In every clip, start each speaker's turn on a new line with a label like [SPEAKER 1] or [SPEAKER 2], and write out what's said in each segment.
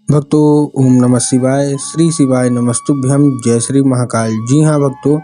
[SPEAKER 1] भक्तों, ओम नमः शिवाय, श्री शिवाय नमस्तुभ्यम, जय श्री महाकाल। जी हाँ भक्तों,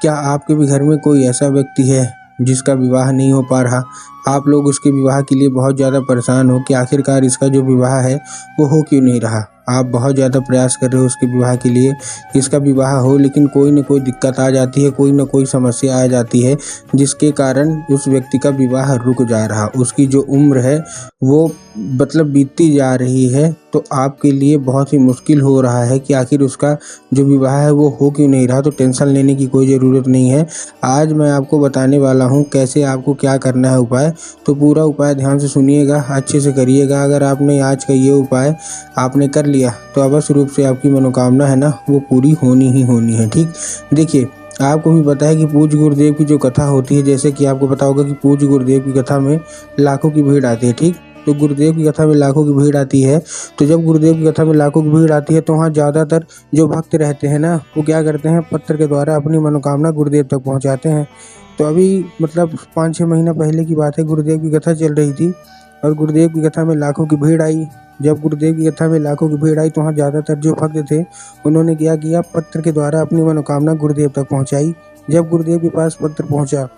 [SPEAKER 1] क्या आपके भी घर में कोई ऐसा व्यक्ति है जिसका विवाह नहीं हो पा रहा? आप लोग उसके विवाह के लिए बहुत ज़्यादा परेशान हो कि आखिरकार इसका जो विवाह है वो हो क्यों नहीं रहा। आप बहुत ज़्यादा प्रयास कर रहे हो उसके विवाह के लिए कि इसका विवाह हो, लेकिन कोई न कोई दिक्कत आ जाती है, कोई न कोई समस्या आ जाती है जिसके कारण उस व्यक्ति का विवाह रुक जा रहा। उसकी जो उम्र है वो बीतती जा रही है, तो आपके लिए बहुत ही मुश्किल हो रहा है कि आखिर उसका जो विवाह है वो हो क्यों नहीं रहा। तो टेंशन लेने की कोई ज़रूरत नहीं है। आज मैं आपको बताने वाला हूँ कैसे आपको क्या करना है उपाय। तो पूरा उपाय ध्यान से सुनिएगा, अच्छे से करिएगा। अगर आपने आज का ये उपाय आपने कर लिया तो अवश्य रूप से आपकी मनोकामना है ना वो पूरी होनी ही होनी है। ठीक, देखिए आपको भी पता है कि पूज्य गुरुदेव की जो कथा होती है, जैसे कि आपको पता होगा कि पूज्य गुरुदेव की कथा में लाखों की भीड़ आती है। ठीक, तो गुरुदेव की कथा में लाखों की भीड़ आती है। तो जब गुरुदेव की कथा में लाखों की भीड़ आती है तो वहाँ ज़्यादातर जो भक्त रहते हैं ना वो क्या करते हैं, पत्र के द्वारा अपनी मनोकामना गुरुदेव तक पहुँचाते हैं। तो अभी 5-6 महीना पहले की बात है, गुरुदेव की कथा चल रही थी और गुरुदेव की कथा में लाखों की भीड़ आई। जब गुरुदेव की कथा में लाखों की भीड़ आई तो वहाँ ज़्यादातर जो भक्त थे उन्होंने क्या किया, पत्र के द्वारा अपनी मनोकामना गुरुदेव तक पहुँचाई। जब गुरुदेव के पास पत्र पहुँचा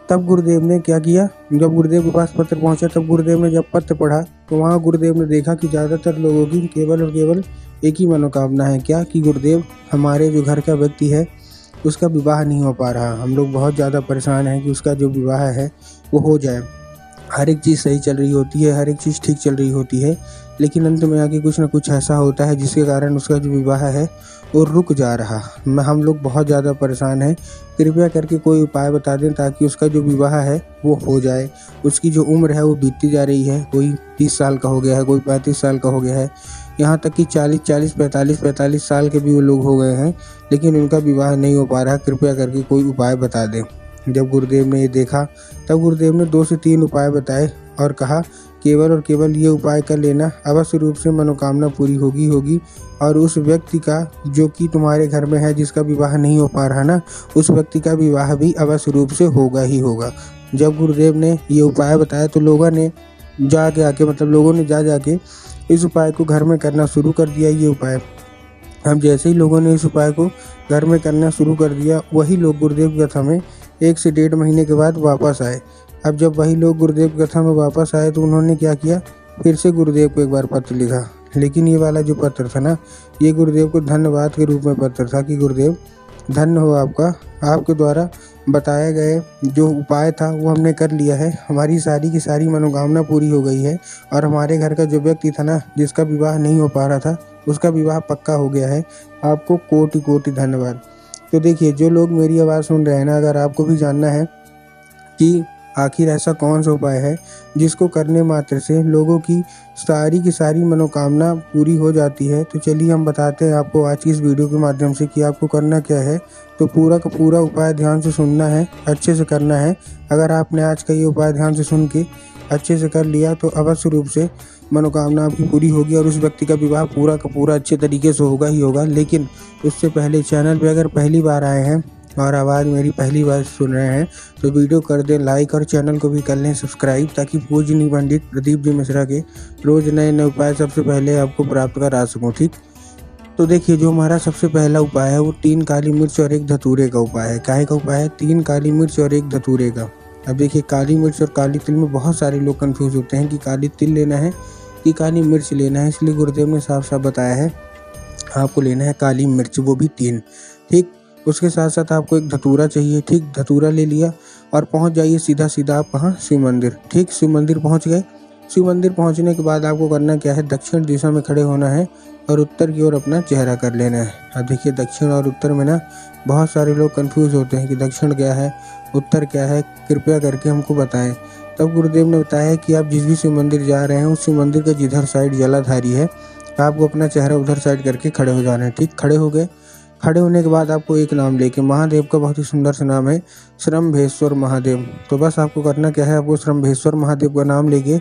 [SPEAKER 1] तब गुरुदेव ने क्या किया, जब गुरुदेव के पास पत्र पहुंचा तब गुरुदेव ने जब पत्र पढ़ा तो वहाँ गुरुदेव ने देखा कि ज़्यादातर लोगों की केवल और केवल एक ही मनोकामना है, क्या कि गुरुदेव हमारे जो घर का व्यक्ति है उसका विवाह नहीं हो पा रहा। हम लोग बहुत ज़्यादा परेशान हैं कि उसका जो विवाह है वो हो जाए। हर एक चीज़ सही चल रही होती है, हर एक चीज़ ठीक चल रही होती है, लेकिन अंत में आके कुछ ना कुछ ऐसा होता है जिसके कारण उसका जो विवाह है वो रुक जा रहा। हम लोग बहुत ज़्यादा परेशान हैं। कृपया करके कोई उपाय बता दें ताकि उसका जो विवाह है वो हो जाए। उसकी जो उम्र है वो बीतती जा रही है, कोई 30 साल का हो गया है, कोई 35 साल का हो गया है, यहाँ तक कि 40-40, 45-45 साल के भी वो लोग हो गए हैं, लेकिन उनका विवाह नहीं हो पा रहा। कृपया करके कोई उपाय बता दें। जब गुरुदेव ने ये देखा तब गुरुदेव ने 2 से 3 उपाय बताए और कहा, केवल और केवल ये उपाय कर लेना, अवश्य रूप से मनोकामना पूरी होगी। और उस व्यक्ति का जो कि तुम्हारे घर में है जिसका विवाह नहीं हो पा रहा ना, उस व्यक्ति का विवाह भी अवश्य रूप से होगा ही होगा। जब गुरुदेव ने ये उपाय बताया तो लोगों ने जा के इस उपाय को घर में करना शुरू कर दिया। ये उपाय अब जैसे ही लोगों ने इस उपाय को घर में करना शुरू कर दिया, वही लोग गुरुदेव की कथा में 1 से 1.5 महीने के बाद वापस आए। अब जब वही लोग गुरुदेव की कथा में वापस आए तो उन्होंने क्या किया, फिर से गुरुदेव को एक बार पत्र लिखा। लेकिन ये वाला जो पत्र था ना, ये गुरुदेव को धन्यवाद के रूप में पत्र था कि गुरुदेव धन्य हो आपका, आपके द्वारा बताया गए जो उपाय था वो हमने कर लिया है, हमारी सारी की सारी मनोकामना पूरी हो गई है और हमारे घर का जो व्यक्ति था ना जिसका विवाह नहीं हो पा रहा था उसका विवाह पक्का हो गया है। आपको कोटि कोटि धन्यवाद। तो देखिए, जो लोग मेरी आवाज़ सुन रहे हैं ना, अगर आपको भी जानना है कि आखिर ऐसा कौन सा उपाय है जिसको करने मात्र से लोगों की सारी मनोकामना पूरी हो जाती है, तो चलिए हम बताते हैं आपको आज की इस वीडियो के माध्यम से कि आपको करना क्या है। तो पूरा का पूरा उपाय ध्यान से सुनना है, अच्छे से करना है। अगर आपने आज का ये उपाय ध्यान से सुन के अच्छे से कर लिया तो अवश्य रूप से मनोकामना आपकी पूरी होगी और उस व्यक्ति का विवाह पूरा का पूरा अच्छे तरीके से होगा ही होगा। लेकिन उससे पहले चैनल पे अगर पहली बार आए हैं और आवाज़ मेरी पहली बार सुन रहे हैं तो वीडियो कर दें लाइक और चैनल को भी कर लें सब्सक्राइब, ताकि पूजनीय पंडित प्रदीप जी मिश्रा के रोज़ नए नए उपाय सबसे पहले आपको प्राप्त करा सकूँ। ठीक, तो देखिए, जो हमारा सबसे पहला उपाय है वो 3 काली मिर्च और 1 धतूरे का उपाय है। काहे का उपाय है? 3 काली मिर्च और 1 धतूरे का। अब देखिए, काली मिर्च और काली तिल में बहुत सारे लोग कंफ्यूज होते हैं कि काली तिल लेना है कि काली मिर्च लेना है, इसलिए गुरुदेव ने साफ साफ बताया है आपको लेना है काली मिर्च, वो भी 3। ठीक, उसके साथ साथ आपको 1 धतूरा चाहिए। ठीक, धतूरा ले लिया और पहुंच जाइए सीधा आप कहाँ, शिव मंदिर। ठीक, शिव मंदिर पहुंच गए। शिव मंदिर पहुंचने के बाद आपको करना क्या है, दक्षिण दिशा में खड़े होना है और उत्तर की ओर अपना चेहरा कर लेना है। अब देखिए, दक्षिण और उत्तर में ना बहुत सारे लोग कंफ्यूज होते हैं कि दक्षिण क्या है, उत्तर क्या है, कृपया करके हमको बताएं। तब गुरुदेव ने बताया कि आप जिस भी शिव मंदिर जा रहे हैं उस शिव मंदिर का जिधर साइड जलाधारी है आपको अपना चेहरा उधर साइड करके खड़े हो जाना है। ठीक, खड़े हो गए। खड़े होने के बाद आपको एक नाम लेके, महादेव का बहुत ही सुंदर सा नाम है श्रम्भेश्वर महादेव। तो बस आपको करना क्या है, आपको श्रम्भेश्वर महादेव का नाम लेके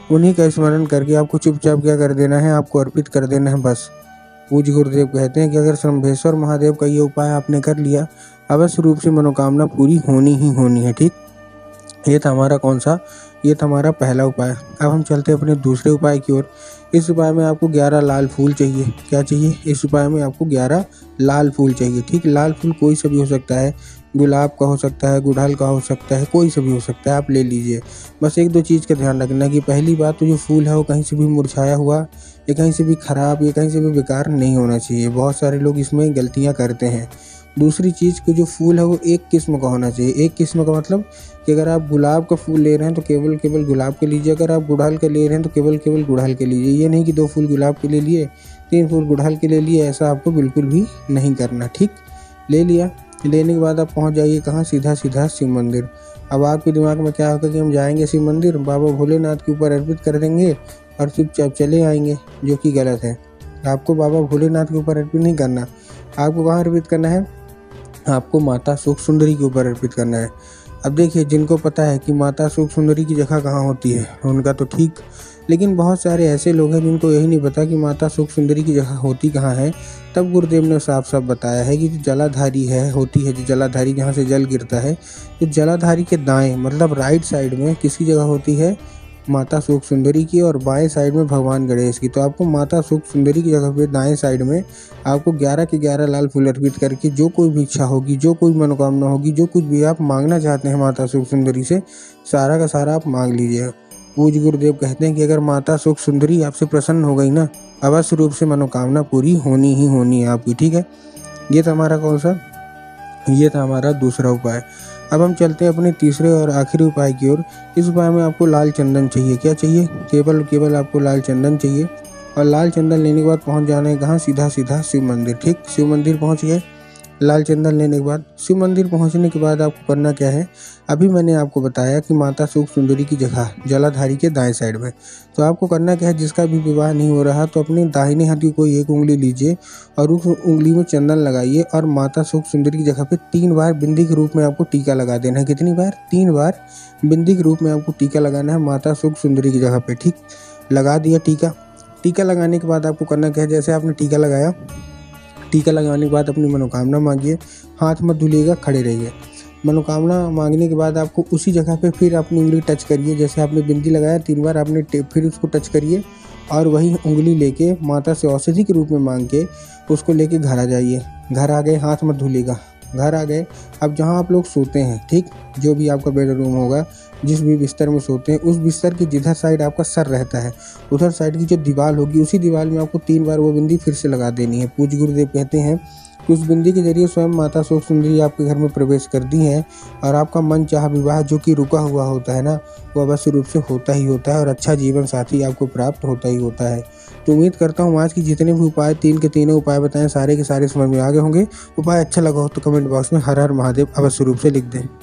[SPEAKER 1] उन्हीं का स्मरण करके आपको चुपचाप क्या कर देना है, आपको अर्पित कर देना है बस। पूज्य गुरुदेव कहते हैं कि अगर श्रम्भेश्वर महादेव का ये उपाय आपने कर लिया अवश्य रूप से मनोकामना पूरी होनी ही होनी है। ठीक, ये था हमारा कौन सा, ये था हमारा पहला उपाय। अब हम चलते हैं अपने दूसरे उपाय की ओर। इस उपाय में आपको 11 लाल फूल चाहिए। क्या चाहिए? इस उपाय में आपको 11 लाल फूल चाहिए। ठीक, लाल फूल कोई सा भी हो सकता है, गुलाब का हो सकता है, गुड़हल का हो सकता है, कोई सा भी हो सकता है, आप ले लीजिए। बस 1-2 चीज़ का ध्यान रखना कि पहली बात तो जो फूल है वो कहीं से भी मुरझाया हुआ या कहीं से भी ख़राब या कहीं से भी बेकार नहीं होना चाहिए। बहुत सारे लोग इसमें गलतियाँ करते हैं। दूसरी चीज़ कि जो फूल है वो एक किस्म का होना चाहिए। एक किस्म का मतलब कि अगर आप गुलाब का फूल ले रहे हैं तो केवल गुलाब के लीजिए, अगर आप गुड़हल के ले रहे हैं तो केवल गुड़हल के लीजिए। ये नहीं कि 2 फूल गुलाब के ले लिए, 3 फूल गुड़हल के ले लिए, ऐसा आपको बिल्कुल भी नहीं करना। ठीक, ले लिया, लेने के बाद आप पहुंच जाइए कहाँ? सीधा शिव मंदिर। अब आपके दिमाग में क्या होगा कि हम जाएंगे शिव मंदिर, बाबा भोलेनाथ के ऊपर अर्पित कर देंगे और चुपचाप चले आएंगे, जो कि गलत है। आपको बाबा भोलेनाथ के ऊपर अर्पित नहीं करना। आपको कहाँ अर्पित करना है? आपको माता सुख सुंदरी के ऊपर अर्पित करना है। अब देखिए, जिनको पता है कि माता सुख सुंदरी की जगह कहाँ होती है उनका तो ठीक, लेकिन बहुत सारे ऐसे लोग हैं जिनको यही नहीं पता कि माता सुख सुंदरी की जगह होती कहाँ है। तब गुरुदेव ने साफ साफ बताया है कि जो जलाधारी है होती है, जो जलाधारी जहाँ से जल गिरता है, तो जलाधारी के दाएं मतलब राइट साइड में किसकी जगह होती है? माता सुख सुंदरी की, और बाएं साइड में भगवान गणेश की। तो आपको माता सुख सुंदरी की जगह पे दाएं साइड में आपको 11 के 11 लाल फूल अर्पित करके जो कोई भी इच्छा होगी, जो कोई मनोकामना होगी, जो कुछ भी आप मांगना चाहते हैं माता सुख सुंदरी से, सारा का सारा आप मांग लीजिए। पूज्य गुरुदेव कहते हैं कि अगर माता सुख सुंदरी आपसे प्रसन्न हो गई ना, अवश्य रूप से मनोकामना पूरी होनी ही होनी है आपकी। ठीक है, ये था हमारा कौन सा? ये था हमारा दूसरा उपाय। अब हम चलते हैं अपने तीसरे और आखिरी उपाय की ओर। इस उपाय में आपको लाल चंदन चाहिए। क्या चाहिए? केवल आपको लाल चंदन चाहिए, और लाल चंदन लेने के बाद पहुंच जाना है कहाँ? सीधा शिव मंदिर। ठीक, शिव मंदिर पहुंच गए। लाल चंदन लेने के बाद शिव मंदिर पहुंचने के बाद आपको करना क्या है? अभी मैंने आपको बताया कि माता सुख सुंदरी की जगह जलाधारी के दाएं साइड में। तो आपको करना क्या है? जिसका भी विवाह नहीं हो रहा तो अपने दाहिने हाथ की कोई एक उंगली लीजिए और उस उंगली में चंदन लगाइए, और माता सुख सुंदरी की जगह पे 3 बार बिंदी के रूप में आपको टीका लगा देना है। कितनी बार? 3 बार बिंदी के रूप में आपको टीका लगाना है माता सुख सुंदरी की जगह पे। ठीक, लगा दिया टीका। टीका लगाने के बाद आपको करना क्या है? जैसे आपने टीका लगाया, टीका लगाने के बाद अपनी मनोकामना मांगिए, हाथ मत धुलिएगा, खड़े रहिए। मनोकामना मांगने के बाद आपको उसी जगह पे फिर अपनी उंगली टच करिए, जैसे आपने बिंदी लगाया 3 बार आपने फिर उसको टच करिए, और वही उंगली लेके माता से औषधि के रूप में मांग के उसको लेके घर आ जाइए। घर आ गए, हाथ मत धुलिएगा, घर आ गए। अब जहाँ आप लोग सोते हैं, ठीक, जो भी आपका बेडरूम होगा, जिस भी बिस्तर में सोते हैं, उस बिस्तर की जिधर साइड आपका सर रहता है, उधर साइड की जो दीवार होगी, उसी दीवार में आपको 3 बार वो बिंदी फिर से लगा देनी है। पूज्य गुरुदेव कहते हैं कि उस बिंदी के जरिए स्वयं माता सुख सुंदरी आपके घर में प्रवेश करती हैं, और आपका मन चाहा विवाह जो कि रुका हुआ होता है ना, वो अवश्य रूप से होता ही होता है, और अच्छा जीवन साथी आपको प्राप्त होता ही होता है। तो उम्मीद करता हूँ आज की जितने भी उपाय, 3 के तीनों उपाय बताएं, सारे के सारे समझ में आ गए होंगे। उपाय अच्छा लगा हो तो कमेंट बॉक्स में हर हर महादेव अवश्य रूप से लिख दें।